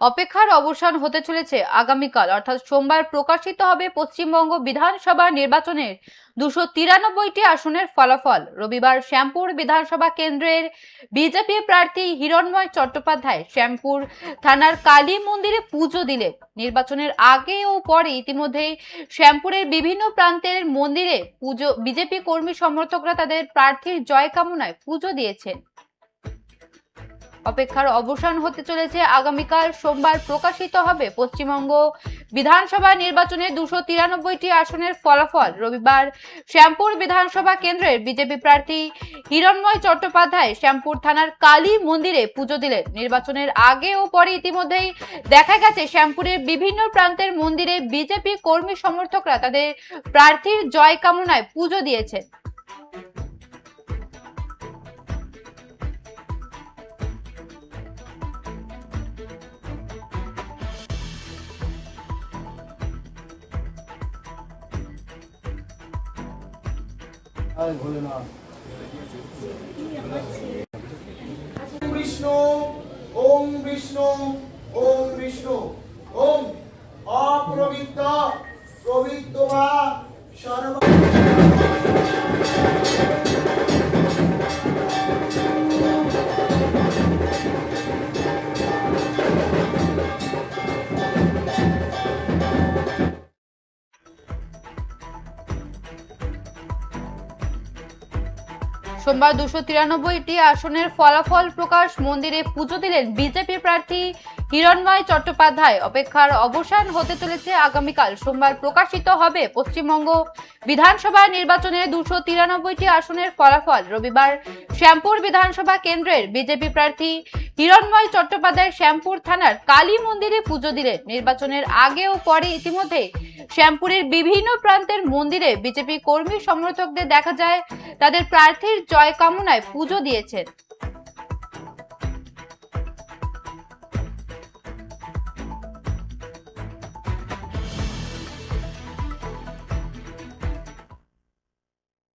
অপেক্ষার অবসান হতে চলেছে আগামীকাল অর্থাৎ সোমবার প্রকাশিত হবে পশ্চিমবঙ্গ বিধানসভা নির্বাচনের 293টি আসনের ফলাফল। রবিবার শ্যামপুর বিধানসভা কেন্দ্রের বিজেপি প্রার্থী হিরণময় চট্টোপাধ্যায় শ্যামপুর থানার কালী মন্দিরে পুজো দিলেন। নির্বাচনের আগে ও পরে ইতিমধ্যেই শ্যামপুরের বিভিন্ন প্রান্তের মন্দিরে পুজো বিজেপি কর্মী সমর্থকরা তাদের প্রার্থীর জয় কামনায় পুজো দিয়েছেন। অপেক্ষার অবসান হতে চলেছে আগামীকাল সোমবার প্রকাশিত হবে পশ্চিমবঙ্গ বিধানসভা নির্বাচনের 293টি আসনের ফলাফল। রবিবার শ্যামপুর বিধানসভা কেন্দ্রের বিজেপি প্রার্থী হিরণময় চট্টোপাধ্যায় শ্যামপুর থানার কালী মন্দিরে পুজো দিলেন। নির্বাচনের আগে ও পরে ইতিমধ্যেই দেখা গেছে শ্যামপুরের বিভিন্ন প্রান্তের মন্দিরে বিজেপি কর্মী সমর্থকরা তাদের প্রার্থীর জয় কামনায় পুজো দিয়েছেন। विष्णु ओम विष्णु ओम विष्णु ओम अप्रवृत्त प्रवृत्तवा सर्व সোমবার 293টি আসনের ফলাফল প্রকাশ। মন্দিরে পুজো দিলেন বিজেপি প্রার্থী হিরণময় চট্টোপাধ্যায়। অপেক্ষার অবসান হতে চলেছে আগামীকাল সোমবার প্রকাশিত হবে পশ্চিমবঙ্গ বিধানসভা নির্বাচনের 293টি আসনের ফলাফল। রবিবার শ্যামপুর বিধানসভা কেন্দ্রের বিজেপি প্রার্থী হিরণময় চট্টোপাধ্যায় শ্যামপুর থানার কালী মন্দিরে পুজো দিলেন। নির্বাচনের আগে ও পরে ইতিমধ্যে শ্যামপুরের বিভিন্ন প্রান্তের মন্দিরে বিজেপি কর্মী সমর্থকদের দেখা যায় তাদের প্রার্থীর জয় কামনায় পুজো দিয়েছেন।